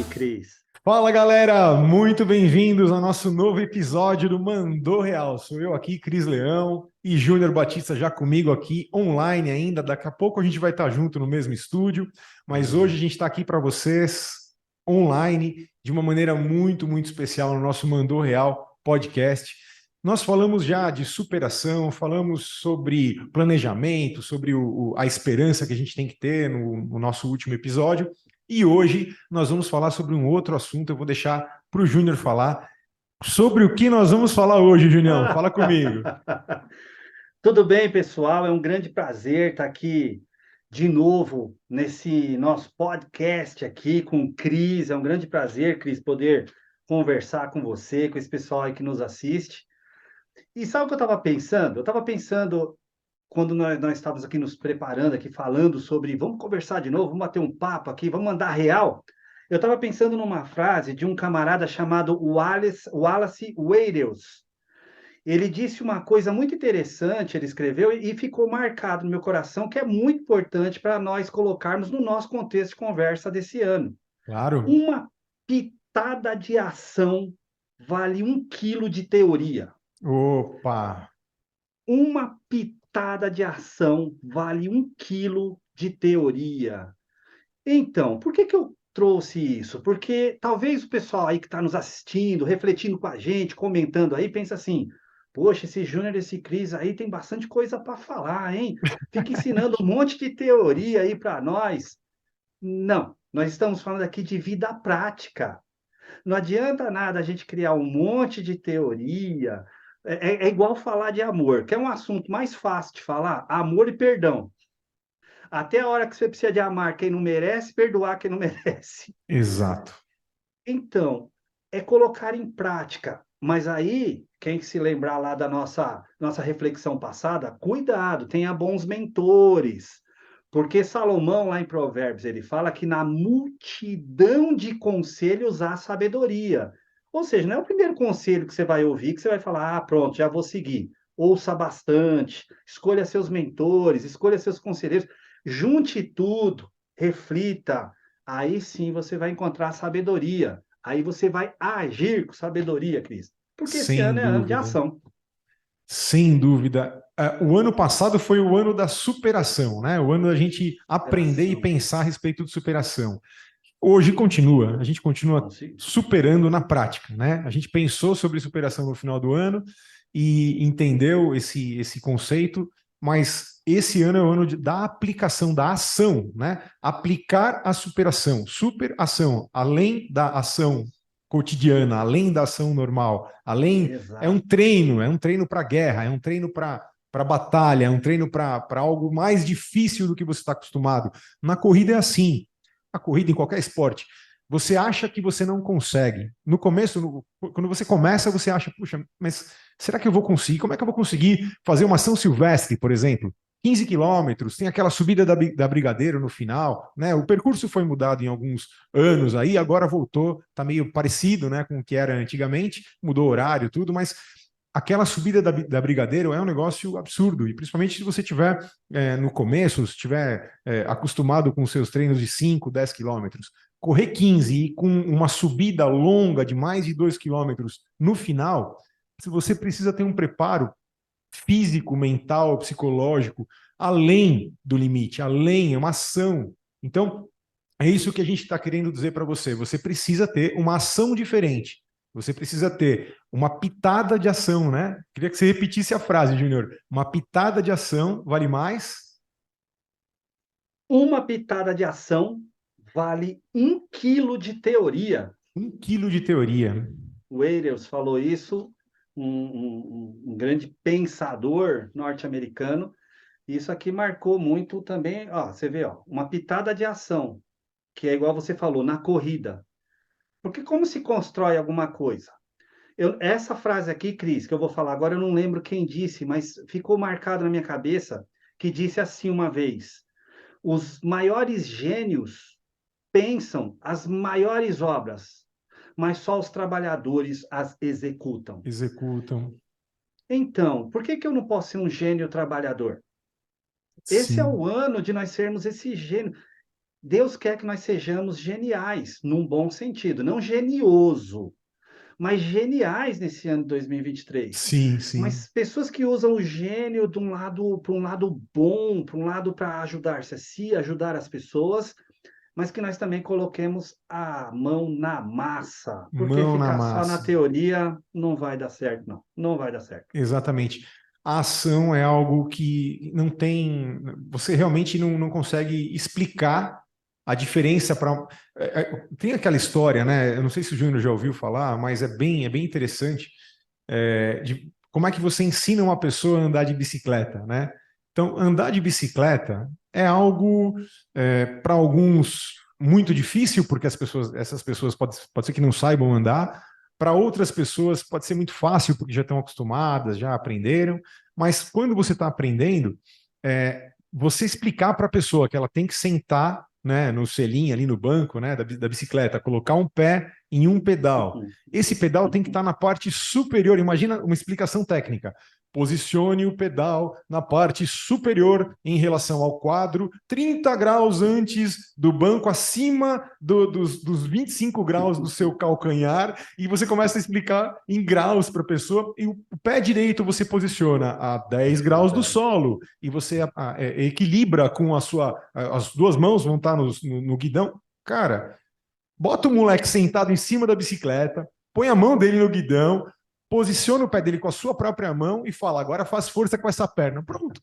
Cris. Fala galera, muito bem-vindos ao nosso novo episódio do Mandou Real. Sou eu aqui, Cris Leão, e Júnior Batista já comigo aqui online ainda. Daqui a pouco a gente vai estar junto no mesmo estúdio, mas hoje a gente está aqui para vocês online de uma maneira muito especial no nosso Mandou Real podcast. Nós falamos já de superação, falamos sobre planejamento, sobre a esperança que a gente tem que ter no nosso último episódio. E hoje nós vamos falar sobre um outro assunto. Eu vou deixar para o Júnior falar. Sobre o que nós vamos falar hoje, Junião? Fala comigo. Tudo bem, pessoal? É um grande prazer estar aqui de novo nesse nosso podcast aqui com o Cris. É um grande prazer, Cris, poder conversar com você, com esse pessoal aí que nos assiste. E sabe o que eu estava pensando? Eu estava pensando, quando nós estávamos aqui nos preparando, aqui falando sobre, vamos conversar de novo, vamos bater um papo aqui, vamos mandar real. Eu estava pensando numa frase de um camarada chamado Wallace Wattles. Ele disse uma coisa muito interessante, ele escreveu e ficou marcado no meu coração, que é muito importante para nós colocarmos no nosso contexto de conversa desse ano. Claro. Uma pitada de ação vale 1 quilo de teoria. Opa! Uma pitada de ação vale 1 quilo de teoria. Então, por que eu trouxe isso? Porque talvez o pessoal aí que está nos assistindo, refletindo com a gente, comentando aí, pensa assim: poxa, esse Júnior, esse Cris aí tem bastante coisa para falar, hein? Fica ensinando um monte de teoria aí para nós. Não, nós estamos falando aqui de vida prática. Não adianta nada a gente criar um monte de teoria. É igual falar de amor, que é um assunto mais fácil de falar, amor e perdão. Até a hora que você precisa de amar quem não merece, perdoar quem não merece. Exato. Então, é colocar em prática. Mas aí, quem se lembrar lá da nossa reflexão passada, cuidado, tenha bons mentores. Porque Salomão, lá em Provérbios, ele fala que na multidão de conselhos há sabedoria. Ou seja, não é o primeiro conselho que você vai ouvir que você vai falar, ah, pronto, já vou seguir. Ouça bastante, escolha seus mentores, escolha seus conselheiros, junte tudo, reflita. Aí sim você vai encontrar sabedoria. Aí você vai agir com sabedoria, Cris. Porque esse Sem ano é ano de dúvida. ação. Sem dúvida. O ano passado foi o ano da superação, né? O ano da gente aprender e Ação. pensar a respeito de superação. Hoje continua, a gente continua superando na prática, né? A gente pensou sobre superação no final do ano e entendeu esse conceito, mas esse ano é o ano da aplicação, da ação, né? Aplicar a superação, superação, além da ação cotidiana, além da ação normal, além Exato. é um treino para guerra, é um treino para batalha, é um treino para algo mais difícil do que você está acostumado. Na corrida é assim, a corrida em qualquer esporte. Você acha que você não consegue. No começo, quando você começa, você acha, puxa, mas será que eu vou conseguir? Como é que eu vou conseguir fazer uma São Silvestre, por exemplo? 15 quilômetros, tem aquela subida da Brigadeiro no final, né? O percurso foi mudado em alguns anos aí, agora voltou, tá meio parecido, né, com o que era antigamente, mudou o horário, tudo, mas aquela subida da Brigadeiro é um negócio absurdo, e principalmente se você tiver no começo, se tiver acostumado com seus treinos de 5, 10 quilômetros, correr 15 e com uma subida longa de mais de 2 quilômetros no final, se você precisa ter um preparo físico, mental, psicológico, além do limite, além, é uma ação. Então, é isso que a gente está querendo dizer para você. Você precisa ter uma ação diferente. Você precisa ter uma pitada de ação, né? Queria que você repetisse a frase, Júnior. Uma pitada de ação vale mais. Uma pitada de ação vale 1 quilo de teoria. 1 quilo de teoria. O Ehlers falou isso, um grande pensador norte-americano. Isso aqui marcou muito também. Ó, você vê, ó, uma pitada de ação, que é igual você falou, na corrida. Porque como se constrói alguma coisa? Essa frase aqui, Cris, que eu vou falar agora, eu não lembro quem disse, mas ficou marcado na minha cabeça, que disse assim uma vez: os maiores gênios pensam as maiores obras, mas só os trabalhadores as executam. Executam. Então, por que eu não posso ser um gênio trabalhador? Esse é o Sim. ano de nós sermos esse gênio. Deus quer que nós sejamos geniais, num bom sentido, não genioso, mas geniais nesse ano de 2023. Sim, sim. Mas pessoas que usam o gênio de um lado para um lado bom, para um lado para ajudar-se a si, ajudar as pessoas, mas que nós também coloquemos a mão na massa, porque Mão na ficar só na massa. teoria não vai dar certo, não. Não vai dar certo. Exatamente. A ação é algo que não tem. Você realmente não consegue explicar a diferença para. Tem aquela história, né? Eu não sei se o Júnior já ouviu falar, mas é bem interessante, de como é que você ensina uma pessoa a andar de bicicleta, né? Então, andar de bicicleta é algo, para alguns, muito difícil, porque essas pessoas pode ser que não saibam andar. Para outras pessoas pode ser muito fácil, porque já estão acostumadas, já aprenderam. Mas quando você está aprendendo, você explicar para a pessoa que ela tem que sentar, né, no selim ali no banco, né, da bicicleta, colocar um pé em um pedal. Uhum, Esse pedal tem que uhum. estar na parte superior. Imagina uma explicação técnica. Posicione o pedal na parte superior em relação ao quadro, 30 graus antes do banco, acima dos 25 graus do seu calcanhar, e você começa a explicar em graus para a pessoa, e o pé direito você posiciona a 10 graus do Verdade. solo, e você equilibra com as duas mãos vão estar no guidão. Cara, bota o moleque sentado em cima da bicicleta, põe a mão dele no guidão, posiciona o pé dele com a sua própria mão e fala: agora faz força com essa perna. Pronto.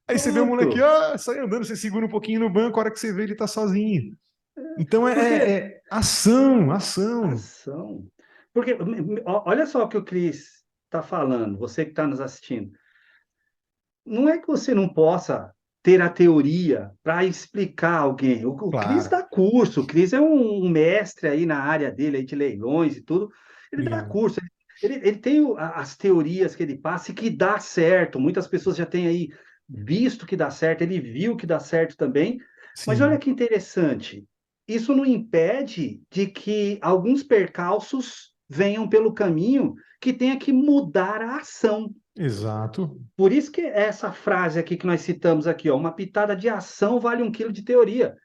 Aí você vê o moleque, Pronto. sai andando, você segura um pouquinho no banco, a hora que você vê ele tá sozinho. Então Porque ação, ação. ação. Porque olha só o que o Cris está falando, você que está nos assistindo. Não é que você não possa ter a teoria para explicar alguém. O Cris Claro, dá curso, o Cris é um mestre aí na área dele aí de leilões e tudo. Ele dá obrigado. curso, ele tem as teorias que ele passa e que dá certo. Muitas pessoas já têm aí visto que dá certo, ele viu que dá certo também. Mas olha Sim, que interessante. Isso não impede de que alguns percalços venham pelo caminho que tenha que mudar a ação. exato. Por isso que essa frase aqui que nós citamos aqui, ó, uma pitada de ação vale 1 quilo de teoria.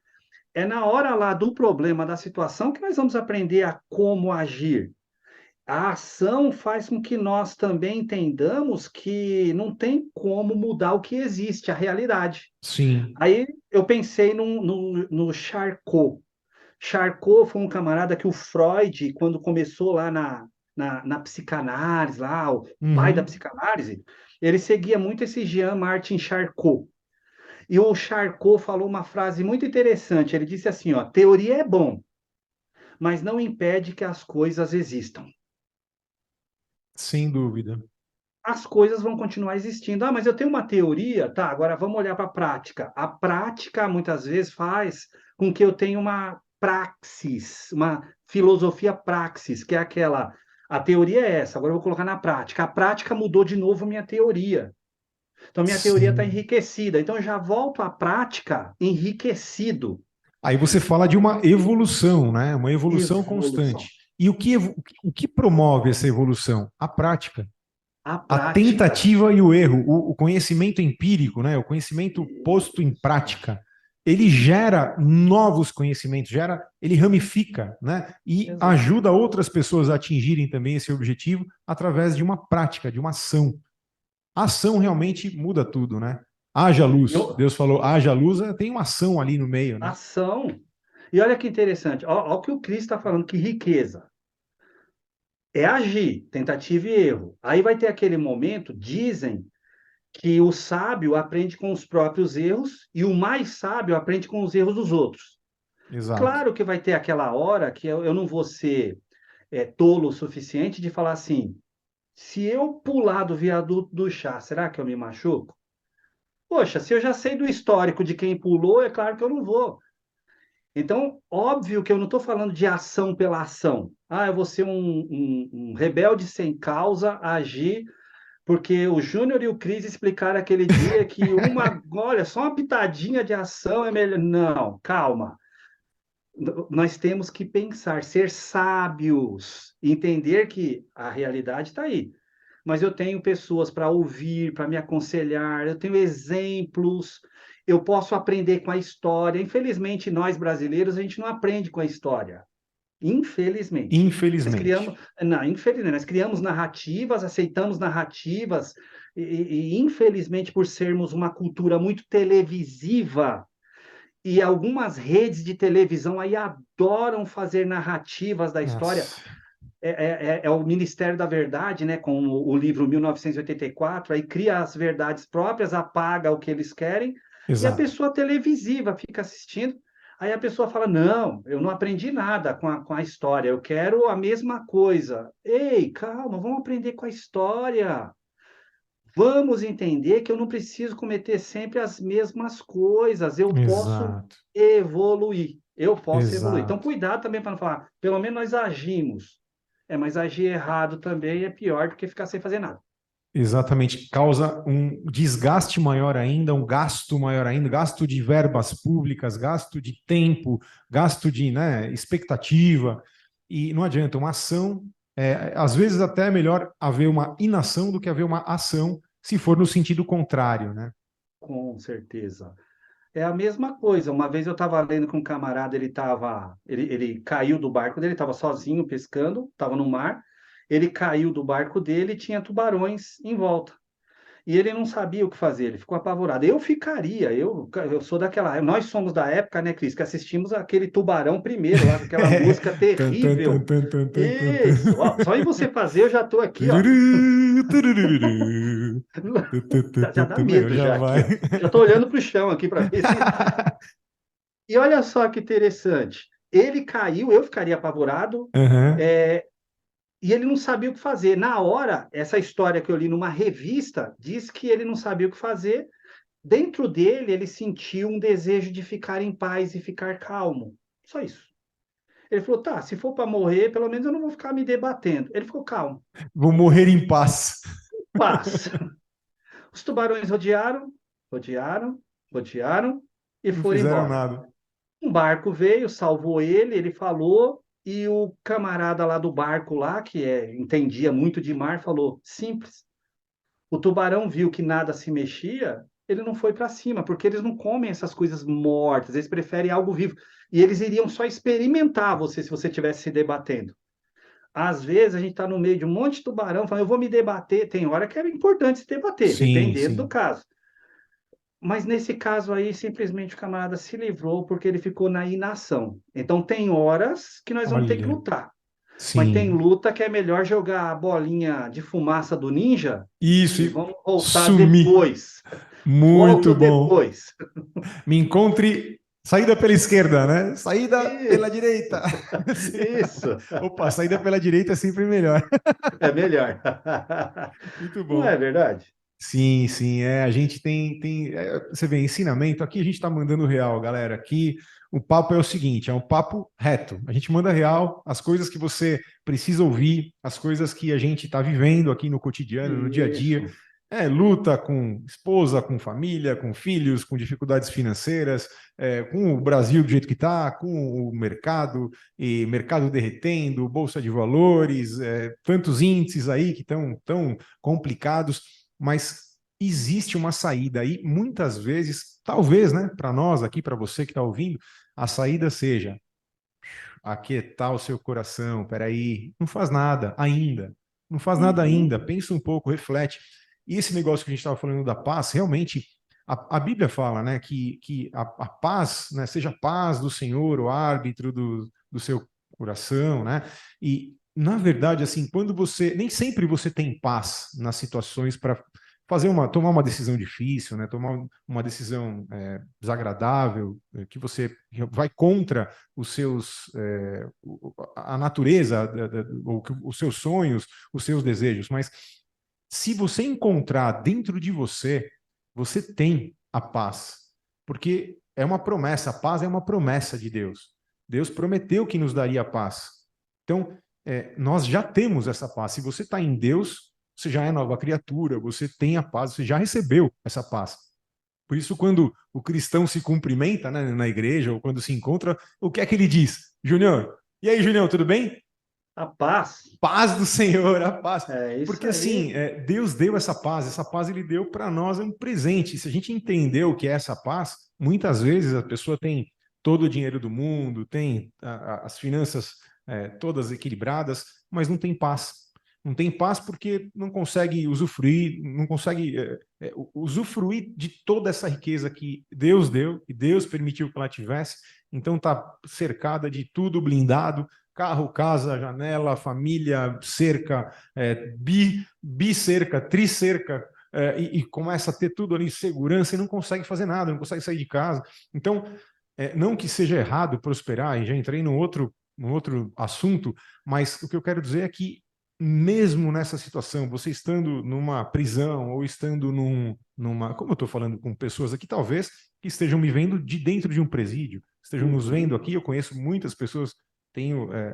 É na hora lá do problema, da situação, que nós vamos aprender a como agir. A ação faz com que nós também entendamos que não tem como mudar o que existe, a realidade. Sim. Aí eu pensei no Charcot. Charcot foi um camarada que o Freud, quando começou lá na psicanálise, lá, o pai da Uhum. psicanálise, ele seguia muito esse Jean-Martin Charcot. E o Charcot falou uma frase muito interessante. Ele disse assim, ó, teoria é bom, mas não impede que as coisas existam. Sem dúvida. As coisas vão continuar existindo. Ah, mas eu tenho uma teoria, tá? Agora vamos olhar para a prática. A prática muitas vezes faz com que eu tenha uma praxis, uma filosofia praxis, que é aquela. A teoria é essa, agora eu vou colocar na prática. A prática mudou de novo minha teoria. Então, minha teoria está Sim. enriquecida. Então, eu já volto à prática enriquecido. Aí você fala de uma evolução, né? Uma evolução constante. Evolução. E o que promove essa evolução? A prática. A A prática. tentativa e o erro, o conhecimento empírico, né, o conhecimento posto em Isso. prática, ele gera novos conhecimentos, ele ramifica, né, e Exato. ajuda outras pessoas a atingirem também esse objetivo através de uma prática, de uma ação. A ação realmente muda tudo, né? Haja luz. Eu, Deus falou, haja luz, tem uma ação ali no meio, né? ação. E olha que interessante. Olha o que o Cris está falando, que riqueza. É agir, tentativa e erro. Aí vai ter aquele momento, dizem que o sábio aprende com os próprios erros e o mais sábio aprende com os erros dos outros. Exato. Claro que vai ter aquela hora que eu não vou ser tolo o suficiente de falar assim: se eu pular do viaduto do chá, será que eu me machuco? Poxa, se eu já sei do histórico de quem pulou, é claro que eu não vou. Então, óbvio que eu não estou falando de ação pela ação. Ah, eu vou ser um rebelde sem causa, agir, porque o Júnior e o Cris explicaram aquele dia que olha, só uma pitadinha de ação é melhor. Não, calma. Nós temos que pensar, ser sábios, entender que a realidade está aí. Mas eu tenho pessoas para ouvir, para me aconselhar, eu tenho exemplos. eu posso aprender com a história. Infelizmente, nós brasileiros, a gente não aprende com a história. Infelizmente. Infelizmente. Não, infelizmente, nós criamos narrativas, aceitamos narrativas, e infelizmente, por sermos uma cultura muito televisiva, e algumas redes de televisão aí adoram fazer narrativas da história. Nossa, É o Ministério da Verdade, né, com o livro 1984, aí cria as verdades próprias, apaga o que eles querem, e a exato. pessoa televisiva fica assistindo. Aí a pessoa fala: Não, eu não aprendi nada com a história, eu quero a mesma coisa. Ei, calma, vamos aprender com a história. Vamos entender que eu não preciso cometer sempre as mesmas coisas, eu posso Exato. evoluir. Eu posso evoluir. Então, Exato. cuidado também para não falar, pelo menos nós agimos. Mas agir errado também é pior do que ficar sem fazer nada. Exatamente, causa um desgaste maior ainda, um gasto maior ainda, gasto de verbas públicas, gasto de tempo, gasto de, né, expectativa, e não adianta, uma ação, às vezes até é melhor haver uma inação do que haver uma ação, se for no sentido contrário, né? Com certeza. É a mesma coisa. Uma vez eu estava lendo com um camarada, ele caiu do barco dele, estava sozinho pescando, estava no mar. Ele caiu do barco dele e tinha tubarões em volta. E ele não sabia o que fazer, ele ficou apavorado. Eu ficaria, eu sou daquela. Nós somos da época, né, Cris, que assistimos aquele Tubarão primeiro, lá com aquela música Tan, tan, tan, terrível. tan, tan, tan, tan, tan. Isso, ó, só em você fazer eu já estou aqui, ó. Tururu, turururu. Tu, tu, tu, Já tu, dá tu. Meu, medo já já aqui, vai. ó. Já estou olhando para o chão aqui para ver se. E olha só que interessante. Ele caiu, eu ficaria apavorado, Aham. e ele não sabia o que fazer. Na hora, essa história que eu li numa revista diz que ele não sabia o que fazer. Dentro dele, ele sentiu um desejo de ficar em paz e ficar calmo. Só isso. Ele falou: tá, se for para morrer, pelo menos eu não vou ficar me debatendo. Ele ficou calmo. Vou morrer em paz. Paz. Os tubarões rodearam, rodearam, rodearam e Não foram fizeram embora. nada. Um barco veio, salvou ele, ele falou, e o camarada lá do barco lá, entendia muito de mar, falou: simples. O tubarão viu que nada se mexia, ele não foi para cima, porque eles não comem essas coisas mortas, eles preferem algo vivo. E eles iriam só experimentar você se você estivesse se debatendo. Às vezes a gente está no meio de um monte de tubarão, falando: eu vou me debater. Tem hora que é importante se debater, Sim, dependendo do sim. caso. Mas nesse caso aí, simplesmente o camarada se livrou porque ele ficou na inação. Então, tem horas que nós vamos ter que Olha, lutar. Mas tem sim. luta que é melhor jogar a bolinha de fumaça do ninja Isso, e e vamos voltar sumir. depois. Muito Volto bom. depois. Me encontre. Saída pela esquerda, né? Saída pela Isso, direita. isso. Opa, saída pela direita é sempre melhor. É melhor. Muito Não é bom. verdade? Sim, sim, a gente você vê, ensinamento, aqui a gente está mandando real, galera, aqui o papo é o seguinte, é um papo reto, a gente manda real, as coisas que você precisa ouvir, as coisas que a gente está vivendo aqui no cotidiano, no dia a dia, Isso. luta com esposa, com família, com filhos, com dificuldades financeiras, com o Brasil do jeito que está, com o mercado, e mercado derretendo, bolsa de valores, tantos índices aí que estão tão complicados, mas existe uma saída aí, muitas vezes, talvez, né, para nós aqui, para você que está ouvindo, a saída seja aquietar o seu coração, peraí, não faz nada ainda, não faz nada ainda, Uhum. pensa um pouco, reflete. E esse negócio que a gente estava falando da paz, realmente, a Bíblia fala, né, que a paz, né, seja a paz do Senhor, o árbitro do seu coração, né, e na verdade, assim, quando você, nem sempre você tem paz nas situações para tomar uma decisão difícil, né? Tomar uma decisão desagradável, que você vai contra os seus, a natureza, os seus sonhos, os seus desejos. Mas se você encontrar dentro de você, você tem a paz, porque é uma promessa, a paz é uma promessa de Deus. Deus prometeu que nos daria paz. Então, nós já temos essa paz. Se você está em Deus, você já é nova criatura, você tem a paz, você já recebeu essa paz. Por isso, quando o cristão se cumprimenta, né, na igreja, ou quando se encontra, o que é que ele diz? Junior, e aí, Junior, tudo bem? A paz. Paz do Senhor, a paz. É isso Porque assim, aí. Deus deu essa paz ele deu para nós, é um presente. Se a gente entender o que é essa paz, muitas vezes a pessoa tem todo o dinheiro do mundo, tem as finanças todas equilibradas, mas não tem paz. Não tem paz porque não consegue usufruir, não consegue usufruir de toda essa riqueza que Deus deu e Deus permitiu que ela tivesse. Então está cercada de tudo blindado, carro, casa, janela, família, cerca, bicerca, tricerca, e começa a ter tudo ali segurança e não consegue fazer nada, não consegue sair de casa. Então, não que seja errado prosperar, e já entrei no outro assunto, mas o que eu quero dizer é que mesmo nessa situação, você estando numa prisão ou estando numa, como eu estou falando com pessoas aqui, talvez que estejam me vendo de dentro de um presídio, estejam nos vendo aqui, eu conheço muitas pessoas.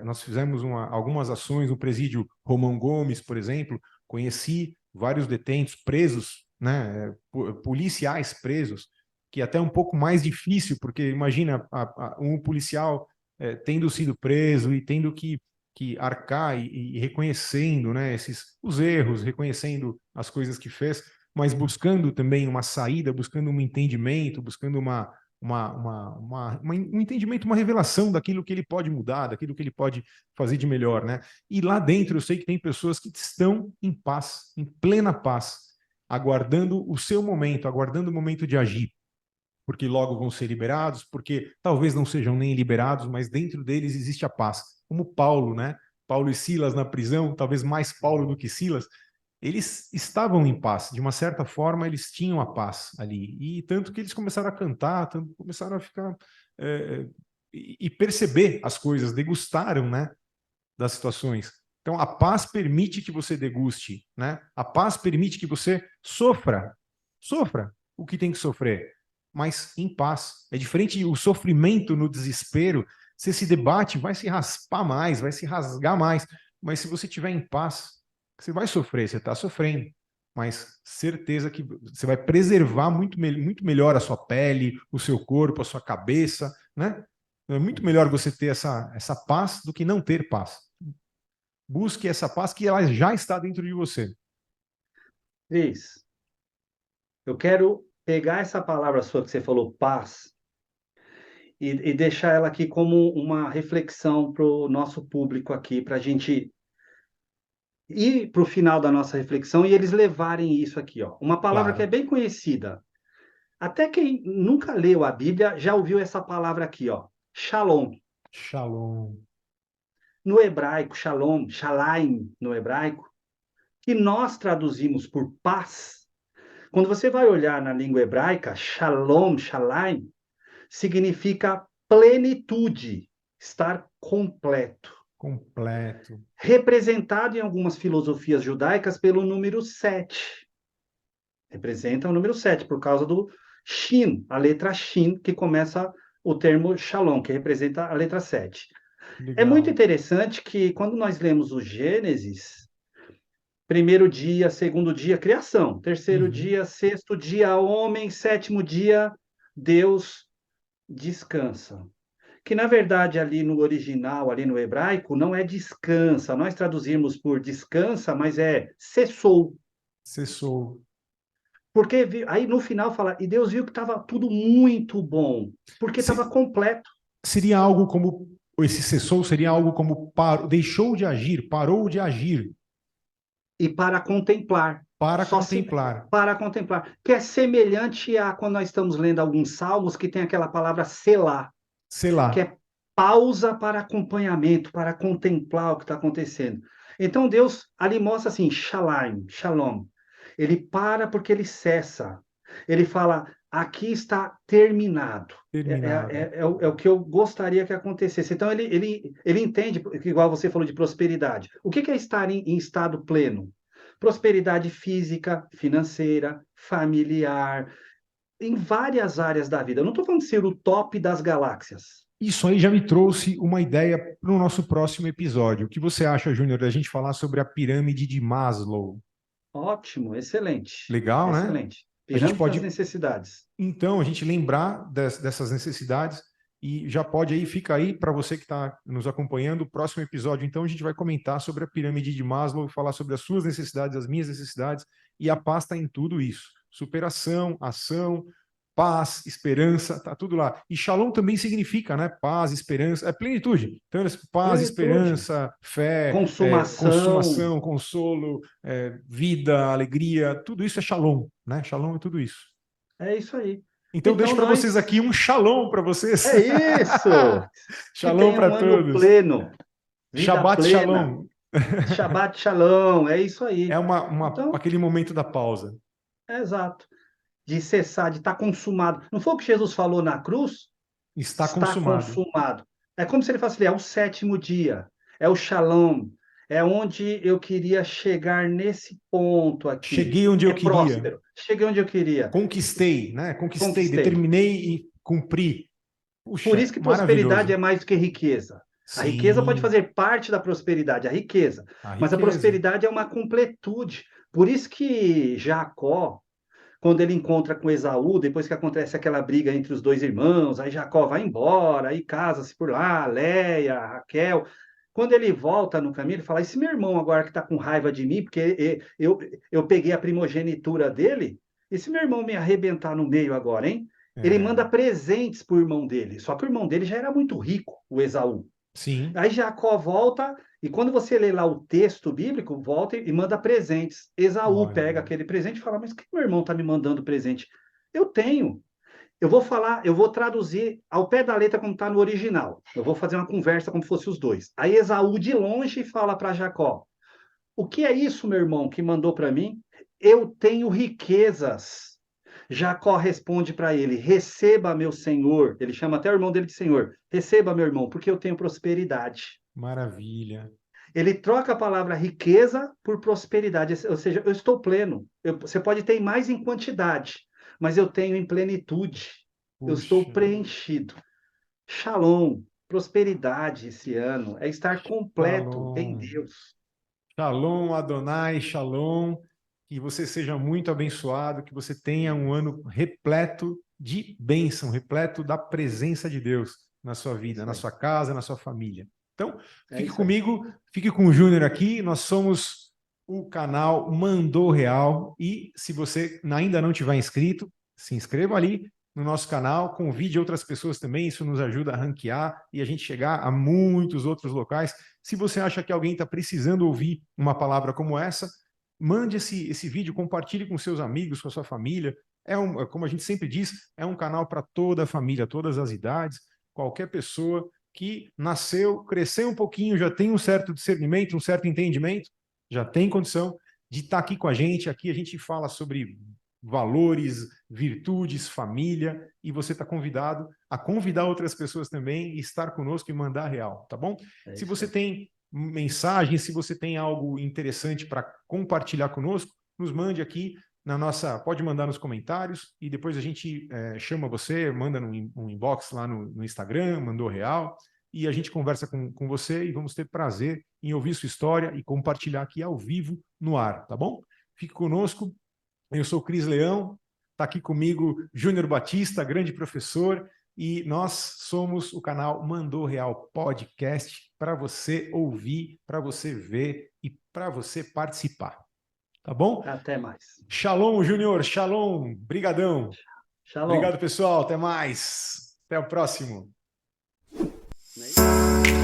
Nós fizemos algumas ações no presídio Romão Gomes, por exemplo. Conheci vários detentos presos, né, policiais presos, que até é um pouco mais difícil, porque imagina um policial tendo sido preso e tendo que arcar e reconhecendo, né, os erros, reconhecendo as coisas que fez, mas buscando também uma saída, buscando um entendimento, buscando um entendimento, uma revelação daquilo que ele pode mudar, daquilo que ele pode fazer de melhor, né? E lá dentro eu sei que tem pessoas que estão em paz, em plena paz, aguardando o seu momento, aguardando o momento de agir, porque logo vão ser liberados, porque talvez não sejam nem liberados, mas dentro deles existe a paz. Como Paulo, né? Paulo e Silas na prisão, talvez mais Paulo do que Silas, eles estavam em paz, de uma certa forma eles tinham a paz ali, e tanto que eles começaram a cantar, tanto começaram a ficar e perceber as coisas, degustaram, né, das situações. Então a paz permite que você deguste, né? A paz permite que você sofra o que tem que sofrer, mas em paz. É diferente o sofrimento no desespero, você se debate, vai se raspar mais, vai se rasgar mais, mas se você estiver em paz, você vai sofrer, você está sofrendo, mas certeza que você vai preservar muito melhor a sua pele, o seu corpo, a sua cabeça, né? É muito melhor você ter essa paz do que não ter paz. Busque essa paz que ela já está dentro de você. Cris, eu quero pegar essa palavra sua que você falou, paz, e deixar ela aqui como uma reflexão para o nosso público aqui, para a gente ir para o final da nossa reflexão e eles levarem isso aqui, ó. Uma palavra que é Claro. bem conhecida. Até quem nunca leu a Bíblia já ouviu essa palavra aqui, ó. Shalom. Shalom. No hebraico, shalom, shalaim no hebraico, que nós traduzimos por paz. Quando você vai olhar na língua hebraica, shalom, shalaim, significa plenitude, estar completo. Completo. Representado em algumas filosofias judaicas pelo número 7. Representa o número 7 por causa do Shin, a letra Shin, que começa o termo Shalom, que representa a letra 7. É muito Legal. interessante que quando nós lemos o Gênesis, primeiro dia, segundo dia, criação, terceiro Uhum. dia, sexto dia, homem, sétimo dia, Deus descansa. Que na verdade ali no original, ali no hebraico, não é descansa. Nós traduzimos por descansa, mas é cessou. Cessou. Porque aí no final fala, e Deus viu que estava tudo muito bom, porque estava Se- completo. Seria algo como, esse cessou seria algo como deixou de agir, parou de agir E para contemplar, para só se contemplar. para contemplar, que é semelhante a quando nós estamos lendo alguns salmos que tem aquela palavra selar, Sei que lá. é pausa para acompanhamento, para contemplar o que está acontecendo. Então Deus ali mostra assim, shalom, shalom. Ele para porque ele cessa. Ele fala, aqui está terminado. Terminado. É o que eu gostaria que acontecesse. Então ele entende, igual você falou de prosperidade. O que é estar em estado pleno? Prosperidade física, financeira, familiar, em várias áreas da vida. Eu não estou falando de ser o top das galáxias. Isso aí já me trouxe uma ideia para o nosso próximo episódio. O que você acha, Júnior, da gente falar sobre a pirâmide de Maslow? Ótimo, excelente, Legal, né? excelente. A gente Pirâmide das pode, necessidades. então, a gente lembrar dessas necessidades E já pode aí, fica aí para você que está nos acompanhando. O próximo episódio, então, a gente vai comentar sobre a pirâmide de Maslow, falar sobre as suas necessidades, as minhas necessidades, e a paz está em tudo isso. Superação, ação, paz, esperança, tá tudo lá. E Shalom também significa, né? Paz, esperança, é plenitude. Então, paz, Plenitude, esperança, fé, consumação. consumação, consolo, vida, alegria, tudo isso é Shalom, né? Shalom é tudo isso. É isso aí. Então, Então deixo para vocês nós. aqui um Shalom para vocês. É isso! Que Shalom tenha para um ano todos. pleno, vida Shabbat plena, Shalom. Shabbat Shalom, é isso É aí. Então, aquele momento da pausa. é exato. De cessar, de estar consumado. Não foi o que Jesus falou na cruz? Está Está consumado. consumado. É como se ele falasse, é o sétimo dia, é o Shalom, é onde eu queria chegar nesse ponto aqui. Cheguei onde eu É queria. próspero. Cheguei onde eu queria. Conquistei, né? Conquistei, Conquistei. determinei e cumpri. Por Puxa, isso que prosperidade maravilhoso. é mais do que riqueza. A riqueza pode Sim, fazer parte da prosperidade, a riqueza. a Mas a riqueza. prosperidade é uma completude. Por isso que Jacó, quando ele encontra com Esaú, depois que acontece aquela briga entre os dois irmãos, aí Jacó vai embora, aí casa-se por lá, Léia, Raquel. Quando ele volta no caminho, ele fala: esse meu irmão agora que está com raiva de mim, porque eu peguei a primogenitura dele, esse meu irmão me arrebentar no meio agora, hein? Ele É, manda presentes para o irmão dele, só que o irmão dele já era muito rico, o Esaú. sim, Aí Jacó volta, e quando você lê lá o texto bíblico, volta e manda presentes. Esaú pega olha, aquele presente e fala: mas que meu irmão está me mandando presente? Eu tenho. Eu vou falar, eu vou traduzir ao pé da letra como está no original. Eu vou fazer uma conversa como fosse os dois. Aí Esaú de longe fala para Jacó: o que é isso, meu irmão, que mandou para mim? Eu tenho riquezas. Jacó responde para ele: receba, meu senhor. Ele chama até o irmão dele de senhor. Receba, meu irmão, porque eu tenho prosperidade. maravilha. Ele troca a palavra riqueza por prosperidade, ou seja, eu estou pleno. Você pode ter mais em quantidade, mas eu tenho em plenitude. Eu estou Puxa, preenchido. Shalom, prosperidade esse ano é estar completo em Shalom. Deus. Shalom, Adonai, Shalom. Que você seja muito abençoado, que você tenha um ano repleto de bênção, repleto da presença de Deus na sua É vida, isso na aí. sua casa, na sua família. Então, É fique isso aí. comigo, fique com o Júnior aqui. Nós somos o canal Mandou Real. E se você ainda não tiver inscrito, se inscreva ali no nosso canal, convide outras pessoas também, isso nos ajuda a ranquear e a gente chegar a muitos outros locais. Se você acha que alguém está precisando ouvir uma palavra como essa, mande esse vídeo, compartilhe com seus amigos, com a sua família. Como a gente sempre diz, é um canal para toda a família, todas as idades, qualquer pessoa que nasceu, cresceu um pouquinho, já tem um certo discernimento, um certo entendimento, já tem condição de estar aqui com a gente. Aqui a gente fala sobre valores, virtudes, família, e você está convidado a convidar outras pessoas também e estar conosco e mandar real, tá bom? É Se isso você aí. tem mensagem, se você tem algo interessante para compartilhar conosco, nos mande aqui na nossa, pode mandar nos comentários e depois a gente chama você, manda um inbox lá no Instagram, mandou real, e a gente conversa com você e vamos ter prazer em ouvir sua história e compartilhar aqui ao vivo no ar, tá bom? Fique conosco. Eu sou o Cris Leão, está aqui comigo Júnior Batista, grande professor, e nós somos o canal Mandou Real Podcast para você ouvir, para você ver e para você participar. Tá bom? Até mais. Shalom, Júnior. Shalom. Brigadão. Shalom. Obrigado, pessoal. Até mais. Até o próximo. Né?